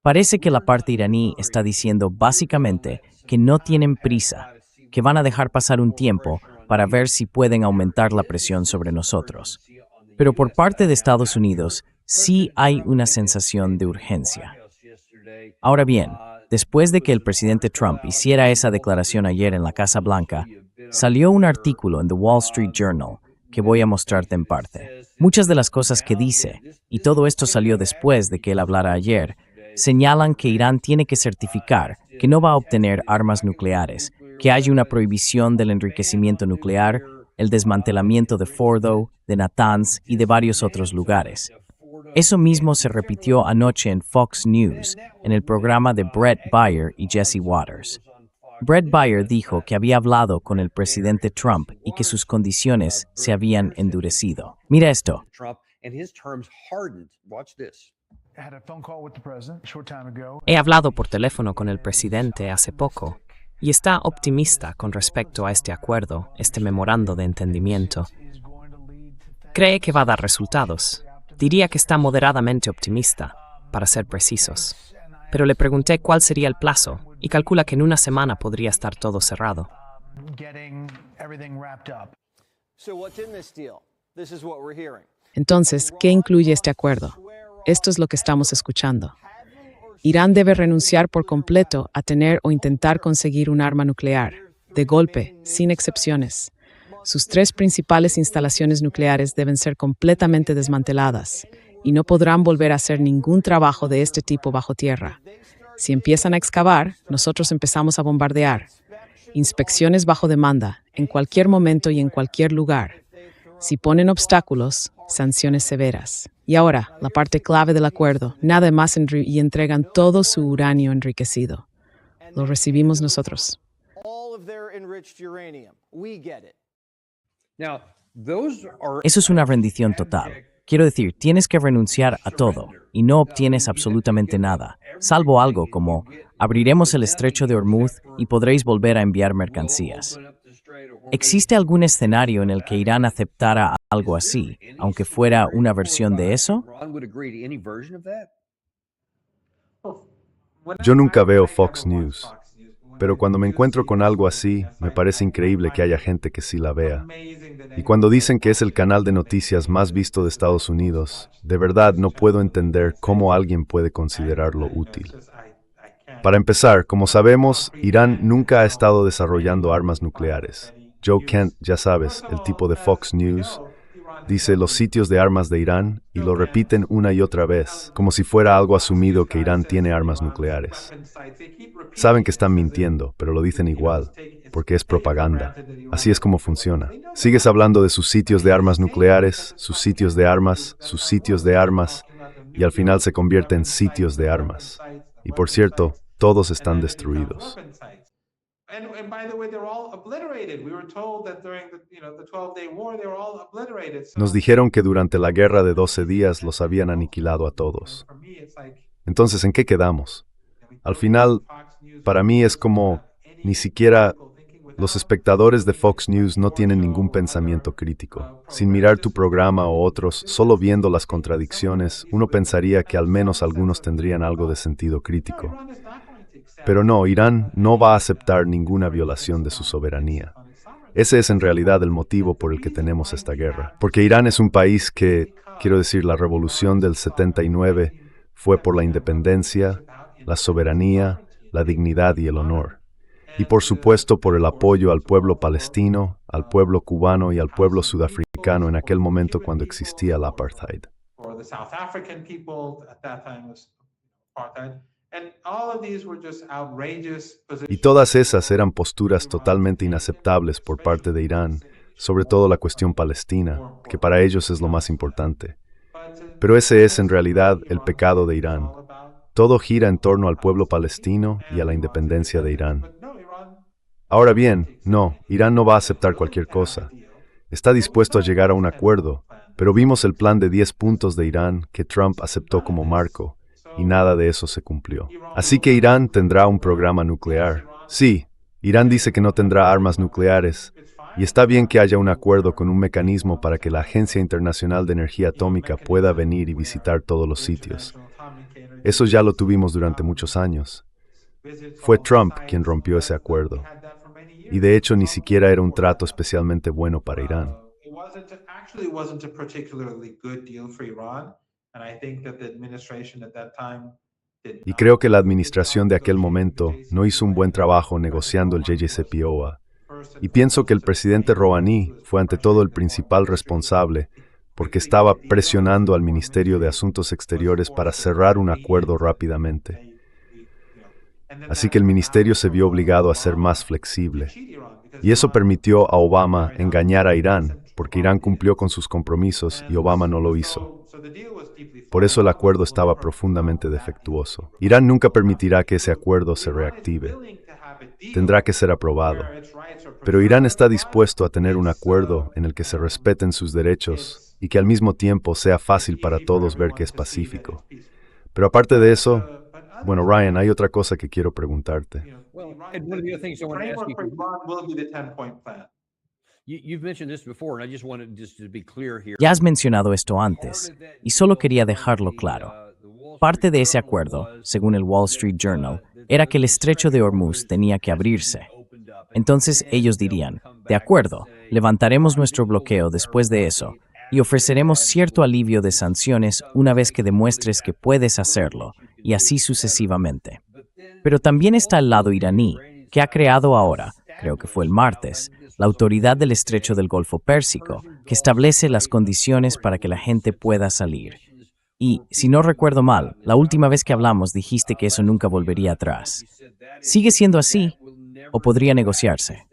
Parece que la parte iraní está diciendo básicamente que no tienen prisa, que van a dejar pasar un tiempo para ver si pueden aumentar la presión sobre nosotros. Pero por parte de Estados Unidos sí hay una sensación de urgencia. Ahora bien, después de que el presidente Trump hiciera esa declaración ayer en la Casa Blanca, salió un artículo en The Wall Street Journal que voy a mostrarte en parte. Muchas de las cosas que dice, y todo esto salió después de que él hablara ayer, señalan que Irán tiene que certificar que no va a obtener armas nucleares, que hay una prohibición del enriquecimiento nuclear, el desmantelamiento de Fordo, de Natanz y de varios otros lugares. Eso mismo se repitió anoche en Fox News, en el programa de Brett Baier y Jesse Waters. Brett Baier dijo que había hablado con el presidente Trump y que sus condiciones se habían endurecido. Mira esto. He hablado por teléfono con el presidente hace poco y está optimista con respecto a este acuerdo, este memorando de entendimiento. Cree que va a dar resultados. Diría que está moderadamente optimista, para ser precisos. Pero le pregunté cuál sería el plazo y calcula que en una semana podría estar todo cerrado. Entonces, ¿qué incluye este acuerdo? Esto es lo que estamos escuchando. Irán debe renunciar por completo a tener o intentar conseguir un arma nuclear, de golpe, sin excepciones. Sus 3 principales instalaciones nucleares deben ser completamente desmanteladas y no podrán volver a hacer ningún trabajo de este tipo bajo tierra. Si empiezan a excavar, nosotros empezamos a bombardear. Inspecciones bajo demanda, en cualquier momento y en cualquier lugar. Si ponen obstáculos, sanciones severas. Y ahora, la parte clave del acuerdo, nada más y entregan todo su uranio enriquecido. Lo recibimos nosotros. Eso es una rendición total. Quiero decir, tienes que renunciar a todo y no obtienes absolutamente nada, salvo algo como abriremos el estrecho de Hormuz y podréis volver a enviar mercancías. ¿Existe algún escenario en el que Irán aceptara algo así, aunque fuera una versión de eso? Yo nunca veo Fox News, pero cuando me encuentro con algo así, me parece increíble que haya gente que sí la vea. Y cuando dicen que es el canal de noticias más visto de Estados Unidos, de verdad no puedo entender cómo alguien puede considerarlo útil. Para empezar, como sabemos, Irán nunca ha estado desarrollando armas nucleares. Joe Kent, ya sabes, el tipo de Fox News, dice los sitios de armas de Irán y lo repiten una y otra vez, como si fuera algo asumido que Irán tiene armas nucleares. Saben que están mintiendo, pero lo dicen igual, porque es propaganda. Así es como funciona. Sigues hablando de sus sitios de armas nucleares, sus sitios de armas, sus sitios de armas, y al final se convierte en sitios de armas. Y por cierto, todos están destruidos. Nos dijeron que durante la guerra de 12 días los habían aniquilado a todos. Entonces, ¿en qué quedamos? Al final, para mí es como, ni siquiera los espectadores de Fox News no tienen ningún pensamiento crítico. Sin mirar tu programa o otros, solo viendo las contradicciones, uno pensaría que al menos algunos tendrían algo de sentido crítico. Pero no, Irán no va a aceptar ninguna violación de su soberanía. Ese es en realidad el motivo por el que tenemos esta guerra. Porque Irán es un país que, quiero decir, la revolución del 79 fue por la independencia, la soberanía, la dignidad y el honor. Y por supuesto por el apoyo al pueblo palestino, al pueblo cubano y al pueblo sudafricano en aquel momento cuando existía el apartheid. Y todas esas eran posturas totalmente inaceptables por parte de Irán, sobre todo la cuestión palestina, que para ellos es lo más importante. Pero ese es en realidad el pecado de Irán. Todo gira en torno al pueblo palestino y a la independencia de Irán. Ahora bien, no, Irán no va a aceptar cualquier cosa. Está dispuesto a llegar a un acuerdo, pero vimos el plan de 10 puntos de Irán que Trump aceptó como marco, y nada de eso se cumplió. Así que Irán tendrá un programa nuclear. Sí, Irán dice que no tendrá armas nucleares, Y está bien que haya un acuerdo con un mecanismo para que la Agencia Internacional de Energía Atómica pueda venir y visitar todos los sitios. Eso ya lo tuvimos durante muchos años. Fue Trump quien rompió ese acuerdo. Y de hecho ni siquiera era un trato especialmente bueno para Irán. Y creo que la administración de aquel momento no hizo un buen trabajo negociando el JCPOA. Y pienso que el presidente Rouhani fue ante todo el principal responsable porque estaba presionando al Ministerio de Asuntos Exteriores para cerrar un acuerdo rápidamente. Así que el ministerio se vio obligado a ser más flexible. Y eso permitió a Obama engañar a Irán, porque Irán cumplió con sus compromisos y Obama no lo hizo. Por eso el acuerdo estaba profundamente defectuoso. Irán nunca permitirá que ese acuerdo se reactive. Tendrá que ser aprobado. Pero Irán está dispuesto a tener un acuerdo en el que se respeten sus derechos y que al mismo tiempo sea fácil para todos ver que es pacífico. Pero aparte de eso, bueno, Ryan, hay otra cosa que quiero preguntarte. Well, and one of the other things I wanted to ask you, you've mentioned this before, and I just wanted just to be clear here. Ya has mencionado esto antes, y solo quería dejarlo claro. Parte de ese acuerdo, según el Wall Street Journal, era que el estrecho de Hormuz tenía que abrirse. Entonces ellos dirían, de acuerdo, levantaremos nuestro bloqueo después de eso y ofreceremos cierto alivio de sanciones una vez que demuestres que puedes hacerlo, y así sucesivamente. Pero también está el lado iraní, que ha creado ahora, creo que fue el martes, la Autoridad del Estrecho del Golfo Pérsico, que establece las condiciones para que la gente pueda salir. Y, si no recuerdo mal, la última vez que hablamos dijiste que eso nunca volvería atrás. ¿Sigue siendo así o podría negociarse?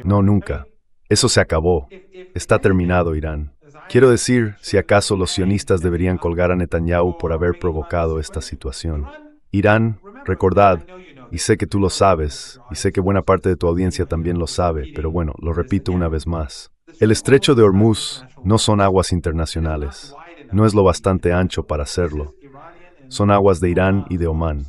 No, nunca. Eso se acabó. Está terminado, Irán. Quiero decir, si acaso los sionistas deberían colgar a Netanyahu por haber provocado esta situación. Irán, recordad, y sé que tú lo sabes, y sé que buena parte de tu audiencia también lo sabe, pero bueno, lo repito una vez más. El estrecho de Hormuz no son aguas internacionales. No es lo bastante ancho para hacerlo. Son aguas de Irán y de Omán.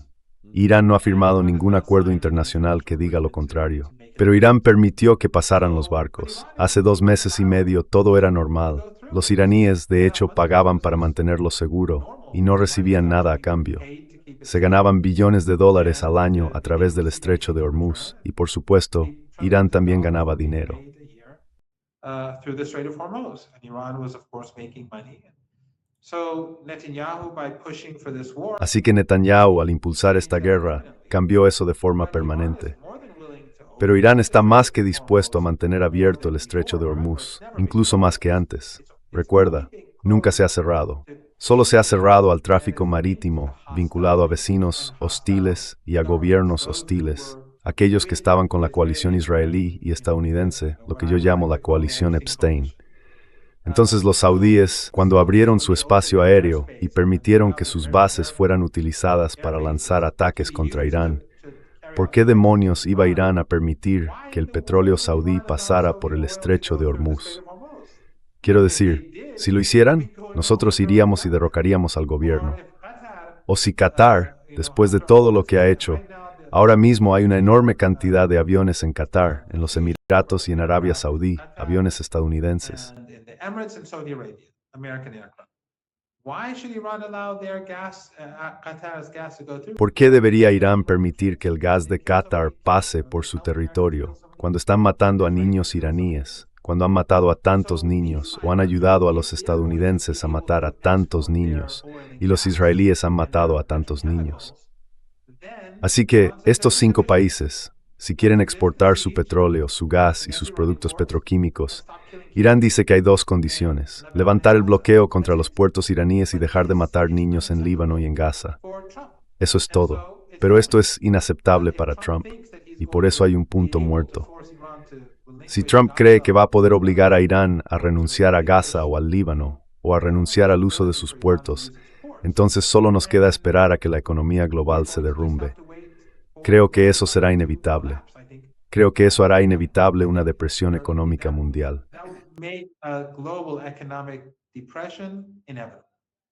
Irán no ha firmado ningún acuerdo internacional que diga lo contrario. Pero Irán permitió que pasaran los barcos. Hace 2 meses y medio todo era normal. Los iraníes, de hecho, pagaban para mantenerlo seguro y no recibían nada a cambio. Se ganaban billones de dólares al año a través del estrecho de Hormuz y, por supuesto, Irán también ganaba dinero. Así que Netanyahu, al impulsar esta guerra, cambió eso de forma permanente. Pero Irán está más que dispuesto a mantener abierto el estrecho de Hormuz, incluso más que antes. Recuerda, nunca se ha cerrado. Solo se ha cerrado al tráfico marítimo, vinculado a vecinos hostiles y a gobiernos hostiles, aquellos que estaban con la coalición israelí y estadounidense, lo que yo llamo la coalición Epstein. Entonces los saudíes, cuando abrieron su espacio aéreo y permitieron que sus bases fueran utilizadas para lanzar ataques contra Irán, ¿por qué demonios iba Irán a permitir que el petróleo saudí pasara por el estrecho de Hormuz? Quiero decir, si lo hicieran, nosotros iríamos y derrocaríamos al gobierno. O si Qatar, después de todo lo que ha hecho, ahora mismo hay una enorme cantidad de aviones en Qatar, en los Emiratos y en Arabia Saudí, aviones estadounidenses. ¿Por qué debería Irán permitir que el gas de Qatar pase por su territorio cuando están matando a niños iraníes, cuando han matado a tantos niños o han ayudado a los estadounidenses a matar a tantos niños y los israelíes han matado a tantos niños? Así que estos 5 países, si quieren exportar su petróleo, su gas y sus productos petroquímicos, Irán dice que hay 2 condiciones: levantar el bloqueo contra los puertos iraníes y dejar de matar niños en Líbano y en Gaza. Eso es todo. Pero esto es inaceptable para Trump, y por eso hay un punto muerto. Si Trump cree que va a poder obligar a Irán a renunciar a Gaza o al Líbano, o a renunciar al uso de sus puertos, entonces solo nos queda esperar a que la economía global se derrumbe. Creo que eso será inevitable. Creo que eso hará inevitable una depresión económica mundial.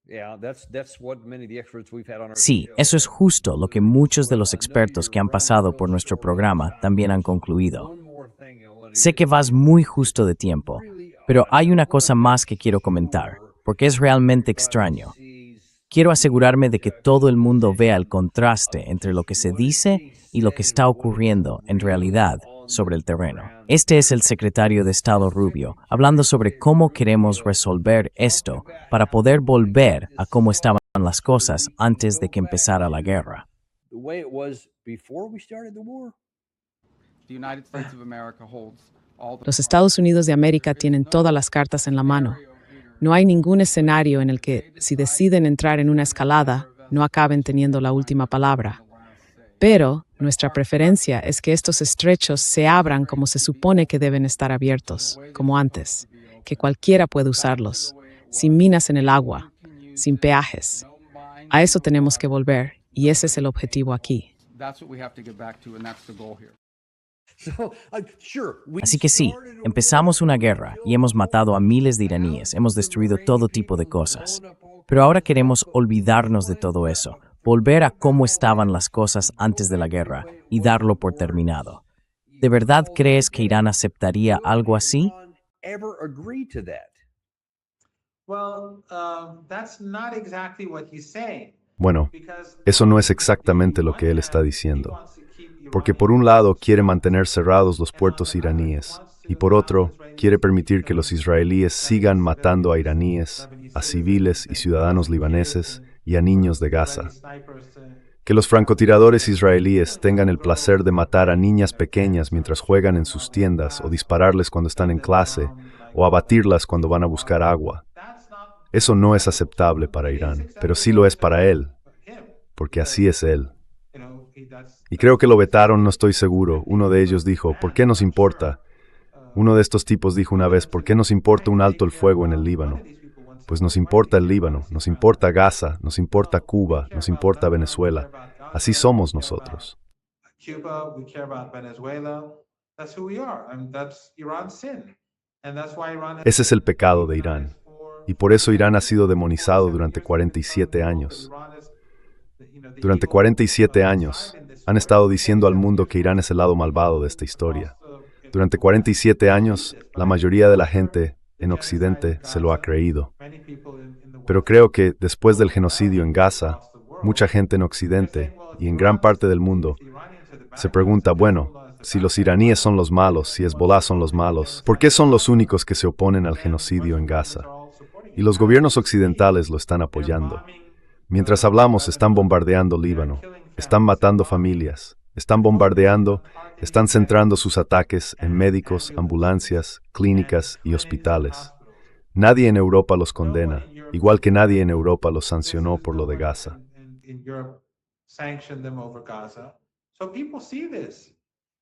Yeah, that's what many of the experts we've had on our Sí, show. eso es justo lo que muchos de los expertos que han pasado por nuestro programa también han concluido. One more thing I wanted Sé que vas muy justo de tiempo, pero hay una cosa más que quiero comentar, porque es realmente extraño. Quiero asegurarme de que todo el mundo vea el contraste entre lo que se dice y lo que está ocurriendo en realidad sobre el terreno. Este es el secretario de Estado Rubio, hablando sobre cómo queremos resolver esto para poder volver a cómo estaban las cosas antes de que empezara la guerra. the way it was before we started the war. The United States of America holds all the Los Estados Unidos de América tienen todas las cartas en la mano. No hay ningún escenario en el que, si deciden entrar en una escalada, no acaben teniendo la última palabra. Pero nuestra preferencia es que estos estrechos se abran como se supone que deben estar abiertos, como antes, que cualquiera puede usarlos, sin minas en el agua, sin peajes. A eso tenemos que volver, y ese es el objetivo aquí. That's what we have to get back to, and that's the goal here. So, sure, we Así que sí, empezamos una guerra y hemos matado a miles de iraníes, hemos destruido todo tipo de cosas. Pero ahora queremos olvidarnos de todo eso, volver a cómo estaban las cosas antes de la guerra y darlo por terminado. ¿De verdad crees que Irán aceptaría algo así? ever agree to that? Well, that's not exactly what he's saying. Bueno, Because eso no es exactamente lo que él está diciendo. Porque por un lado quiere mantener cerrados los puertos iraníes y por otro quiere permitir que los israelíes sigan matando a iraníes, a civiles y ciudadanos libaneses y a niños de Gaza. Que los francotiradores israelíes tengan el placer de matar a niñas pequeñas mientras juegan en sus tiendas o dispararles cuando están en clase o abatirlas cuando van a buscar agua. Eso no es aceptable para Irán, pero sí lo es para él, porque así es él. Y creo que lo vetaron, no estoy seguro. Uno de ellos dijo, ¿por qué nos importa? Uno de estos tipos dijo una vez, ¿por qué nos importa un alto el fuego en el Líbano? Pues nos importa el Líbano, nos importa Gaza, nos importa Cuba, nos importa Venezuela. Así somos nosotros. Cuba, we care about Venezuela. That's who we are. I mean, that's Iran's sin. And that's why Iran has Ese es el pecado de Irán. Y por eso Irán ha sido demonizado durante 47 años. Durante 47 años han estado diciendo al mundo que Irán es el lado malvado de esta historia. Durante 47 años, la mayoría de la gente en Occidente se lo ha creído. Pero creo que después del genocidio en Gaza, mucha gente en Occidente y en gran parte del mundo se pregunta, bueno, si los iraníes son los malos, si Hezbollah son los malos, ¿por qué son los únicos que se oponen al genocidio en Gaza? Y los gobiernos occidentales lo están apoyando. Mientras hablamos, están bombardeando Líbano, están matando familias, están bombardeando, están centrando sus ataques en médicos, ambulancias, clínicas y hospitales. Nadie en Europa los condena, igual que nadie en Europa los sancionó por lo de Gaza. in Europe sanctioned them over Gaza. So people see this.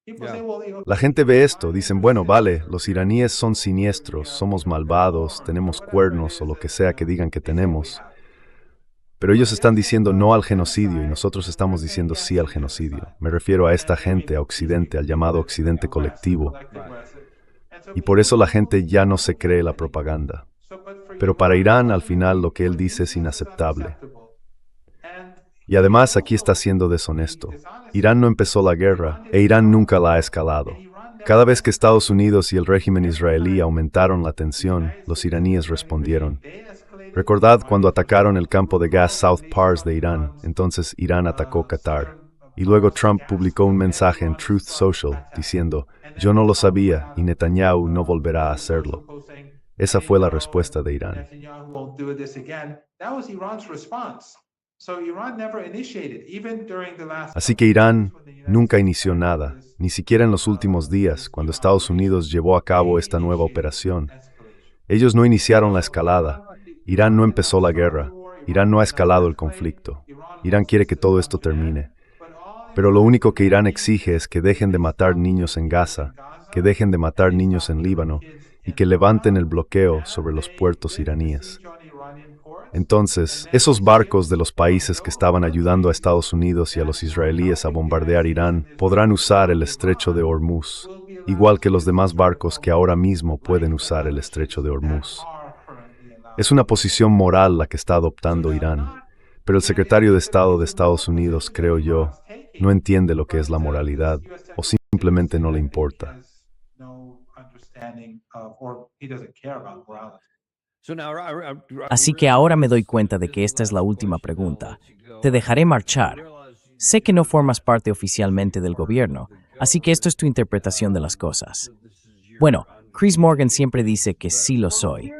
People say, well, La gente ve esto, dicen, bueno, vale, los iraníes son siniestros, somos malvados, tenemos cuernos o lo que sea que digan que tenemos. Pero ellos están diciendo no al genocidio y nosotros estamos diciendo sí al genocidio. Me refiero a esta gente, a Occidente, al llamado Occidente colectivo. Y por eso la gente ya no se cree la propaganda. Pero para Irán, al final, lo que él dice es inaceptable. Y además aquí está siendo deshonesto. Irán no empezó la guerra e Irán nunca la ha escalado. Cada vez que Estados Unidos y el régimen israelí aumentaron la tensión, los iraníes respondieron. Recordad cuando atacaron el campo de gas South Pars de Irán, entonces Irán atacó Qatar. Y luego Trump publicó un mensaje en Truth Social diciendo, yo no lo sabía y Netanyahu no volverá a hacerlo. Esa fue la respuesta de Irán. Netanyahu won't do this again. That was Iran's response. So Iran never initiated, even during the last. Así que Irán nunca inició nada, ni siquiera en los últimos días, cuando Estados Unidos llevó a cabo esta nueva operación. Ellos no iniciaron la escalada. Irán no empezó la guerra. Irán no ha escalado el conflicto. Irán quiere que todo esto termine. Pero lo único que Irán exige es que dejen de matar niños en Gaza, que dejen de matar niños en Líbano y que levanten el bloqueo sobre los puertos iraníes. Entonces, esos barcos de los países que estaban ayudando a Estados Unidos y a los israelíes a bombardear Irán podrán usar el estrecho de Hormuz, igual que los demás barcos que ahora mismo pueden usar el estrecho de Hormuz. Es una posición moral la que está adoptando Irán, pero el secretario de Estado de Estados Unidos, creo yo, no entiende lo que es la moralidad o simplemente no le importa. Así que ahora me doy cuenta de que esta es la última pregunta. Te dejaré marchar. Sé que no formas parte oficialmente del gobierno, así que esto es tu interpretación de las cosas. Bueno, Chris Morgan siempre dice que sí lo soy.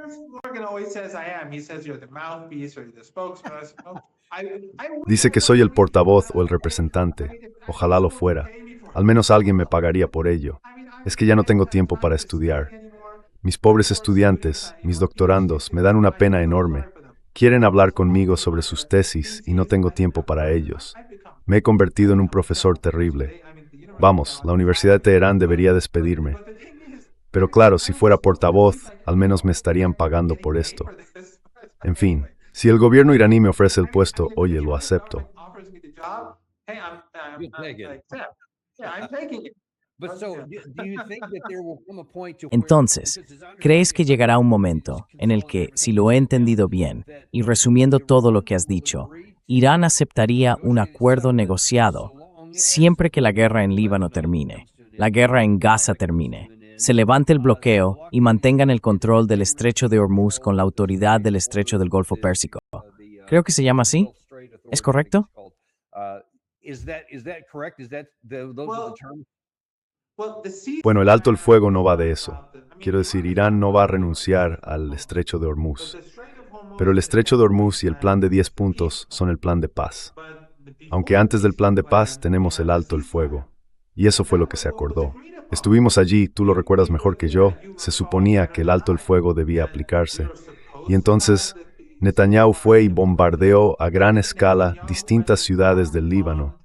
Dice que soy el portavoz o el representante. Ojalá lo fuera. Al menos alguien me pagaría por ello. Es que ya no tengo tiempo para estudiar. Mis pobres estudiantes, mis doctorandos, me dan una pena enorme. Quieren hablar conmigo sobre sus tesis y no tengo tiempo para ellos. Me he convertido en un profesor terrible. Vamos, la Universidad de Teherán debería despedirme. Pero claro, si fuera portavoz, al menos me estarían pagando por esto. En fin, si el gobierno iraní me ofrece el puesto, oye, lo acepto. Entonces, ¿crees que llegará un momento en el que, si lo he entendido bien, y resumiendo todo lo que has dicho, Irán aceptaría un acuerdo negociado siempre que la guerra en Líbano termine, la guerra en Gaza termine, se levante el bloqueo y mantengan el control del estrecho de Hormuz con la autoridad del estrecho del Golfo Pérsico? Creo que se llama así. ¿Es correcto? Bueno, el alto el fuego no va de eso. Quiero decir, Irán no va a renunciar al estrecho de Hormuz. Pero el estrecho de Hormuz y el plan de 10 puntos son el plan de paz. Aunque antes del plan de paz tenemos el alto el fuego. Y eso fue lo que se acordó. Estuvimos allí, tú lo recuerdas mejor que yo, se suponía que el alto el fuego debía aplicarse. Y entonces Netanyahu fue y bombardeó a gran escala distintas ciudades del Líbano,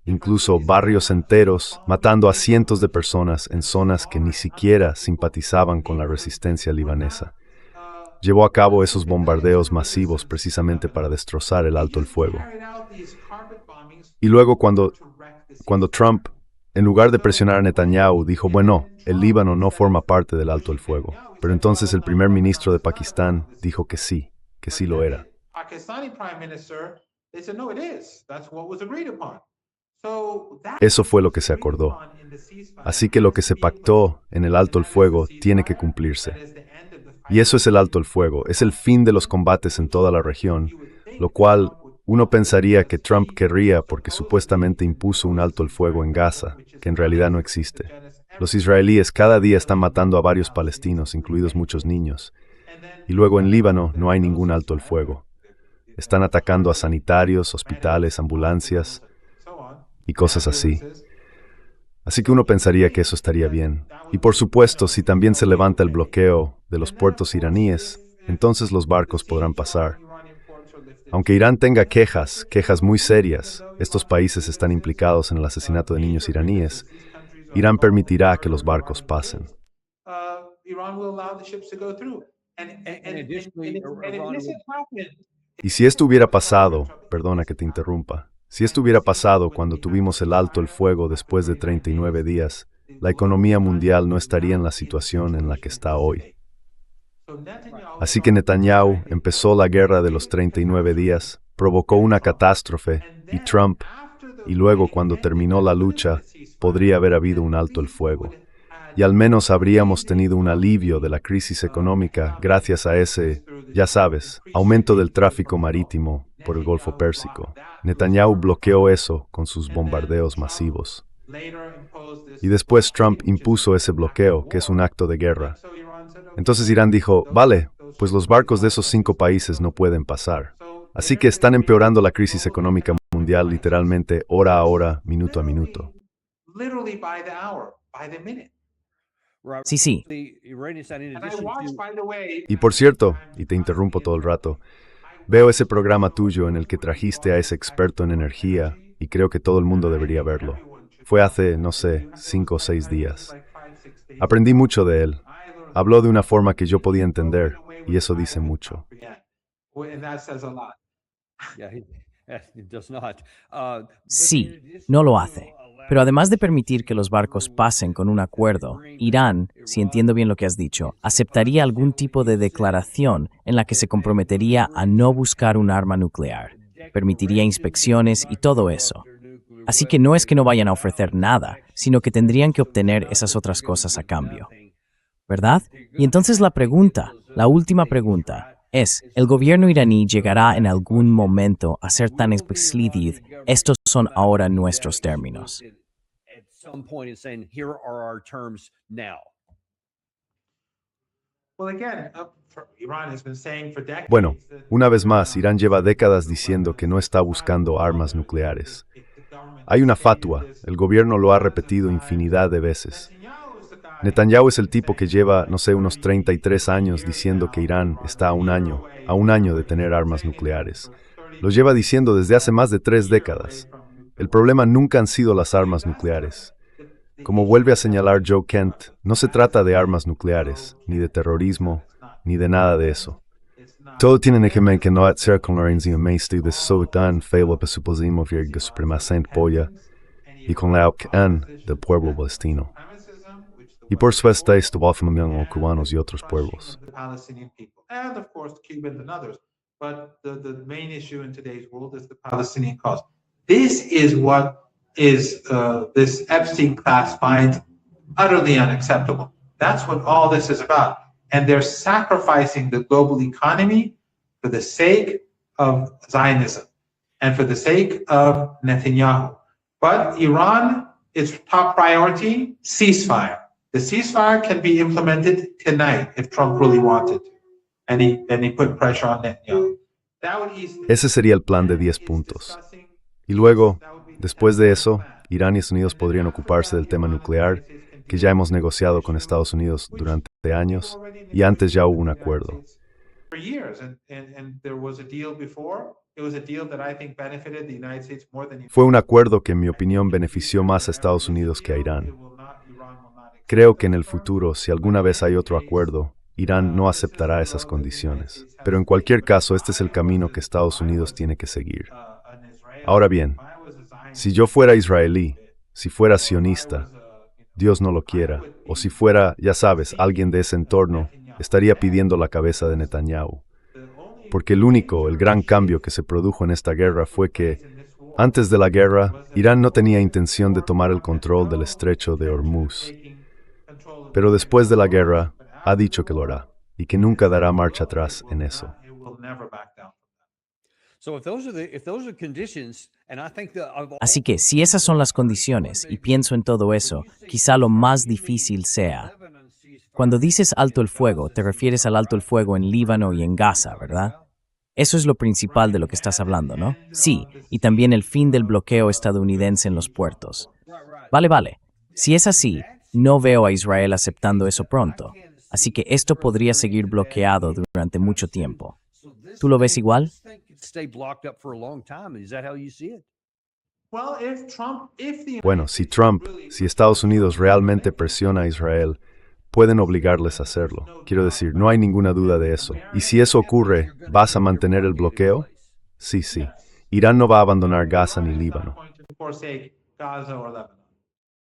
incluso barrios enteros, matando a cientos de personas en zonas que ni siquiera simpatizaban con la resistencia libanesa. Llevó a cabo esos bombardeos masivos precisamente para destrozar el alto el fuego. Y luego cuando Trump, en lugar de presionar a Netanyahu, dijo, bueno, el Líbano no forma parte del alto el fuego. Pero entonces el primer ministro de Pakistán dijo que sí lo era. Eso fue lo que se acordó. Así que lo que se pactó en el alto el fuego tiene que cumplirse. Y eso es el alto el fuego, es el fin de los combates en toda la región, lo cual uno pensaría que Trump querría porque supuestamente impuso un alto el fuego en Gaza, que en realidad no existe. Los israelíes cada día están matando a varios palestinos, incluidos muchos niños. Y luego en Líbano no hay ningún alto el fuego. Están atacando a sanitarios, hospitales, ambulancias y cosas así. Así que uno pensaría que eso estaría bien. Y por supuesto, si también se levanta el bloqueo de los puertos iraníes, entonces los barcos podrán pasar. Aunque Irán tenga quejas muy serias, estos países están implicados en el asesinato de niños iraníes, Irán permitirá que los barcos pasen. Y si esto hubiera pasado, perdona que te interrumpa, si esto hubiera pasado cuando tuvimos el alto el fuego después de 39 días, la economía mundial no estaría en la situación en la que está hoy. Así que Netanyahu empezó la guerra de los 39 días, provocó una catástrofe, y Trump, y luego cuando terminó la lucha, podría haber habido un alto el fuego. Y al menos habríamos tenido un alivio de la crisis económica gracias a ese, ya sabes, aumento del tráfico marítimo por el Golfo Pérsico. Netanyahu bloqueó eso con sus bombardeos masivos. Y después Trump impuso ese bloqueo, que es un acto de guerra. Entonces Irán dijo, vale, pues los barcos de esos 5 países no pueden pasar. Así que están empeorando la crisis económica mundial literalmente hora a hora, minuto a minuto. Sí. Y por cierto, y te interrumpo todo el rato, veo ese programa tuyo en el que trajiste a ese experto en energía y creo que todo el mundo debería verlo. Fue hace, no sé, 5 o 6 días. Aprendí mucho de él. Habló de una forma que yo podía entender y eso dice mucho. Sí, no lo hace. Pero además de permitir que los barcos pasen con un acuerdo, Irán, si entiendo bien lo que has dicho, aceptaría algún tipo de declaración en la que se comprometería a no buscar un arma nuclear, permitiría inspecciones y todo eso. Así que no es que no vayan a ofrecer nada, sino que tendrían que obtener esas otras cosas a cambio. ¿Verdad? Y entonces la última pregunta, es, ¿el gobierno iraní llegará en algún momento a ser tan explícito? Estos son ahora nuestros términos. Bueno, una vez más, Irán lleva décadas diciendo que no está buscando armas nucleares. Hay una fatua, el gobierno lo ha repetido infinidad de veces. Netanyahu es el tipo que lleva, no sé, unos 33 años diciendo que Irán está a un año de tener armas nucleares. Lo lleva diciendo desde hace más de 3 décadas. El problema nunca han sido las armas nucleares. Como vuelve a señalar Joe Kent, no se trata de armas nucleares, ni de terrorismo, ni de nada de eso. Todo tiene que ver que no hacer con la meeste de Soután, feo para suposimos la supremacía polla, y con la OCAN del pueblo palestino. Y por supuesto, esto va a familiar con cubanos y otros pueblos. This is what this Epstein class finds utterly unacceptable. That's what all this is about. And they're sacrificing the global economy for the sake of Zionism and for the sake of Netanyahu. But Iran, its top priority, ceasefire. The ceasefire can be implemented tonight if Trump really wanted to. And he put pressure on Netanyahu. Ese sería el plan de 10 puntos. Y luego, después de eso, Irán y Estados Unidos podrían ocuparse del tema nuclear, que ya hemos negociado con Estados Unidos durante años, y antes ya hubo un acuerdo. Fue un acuerdo que en mi opinión benefició más a Estados Unidos que a Irán. Creo que en el futuro, si alguna vez hay otro acuerdo, Irán no aceptará esas condiciones. Pero en cualquier caso, este es el camino que Estados Unidos tiene que seguir. Ahora bien, si yo fuera israelí, si fuera sionista, Dios no lo quiera, o si fuera, ya sabes, alguien de ese entorno, estaría pidiendo la cabeza de Netanyahu. Porque el gran cambio que se produjo en esta guerra fue que, antes de la guerra, Irán no tenía intención de tomar el control del estrecho de Hormuz. Pero después de la guerra, ha dicho que lo hará, y que nunca dará marcha atrás en eso. Así que si esas son las condiciones, y pienso en todo eso, quizá lo más difícil sea. Cuando dices alto el fuego, te refieres al alto el fuego en Líbano y en Gaza, ¿verdad? Eso es lo principal de lo que estás hablando, ¿no? Sí, y también el fin del bloqueo estadounidense en los puertos. Vale. Si es así, no veo a Israel aceptando eso pronto. Así que esto podría seguir bloqueado durante mucho tiempo. ¿Tú lo ves igual? Bueno, si Estados Unidos realmente presiona a Israel, pueden obligarles a hacerlo. Quiero decir, no hay ninguna duda de eso. Y si eso ocurre, ¿vas a mantener el bloqueo? Sí. Irán no va a abandonar Gaza ni Líbano.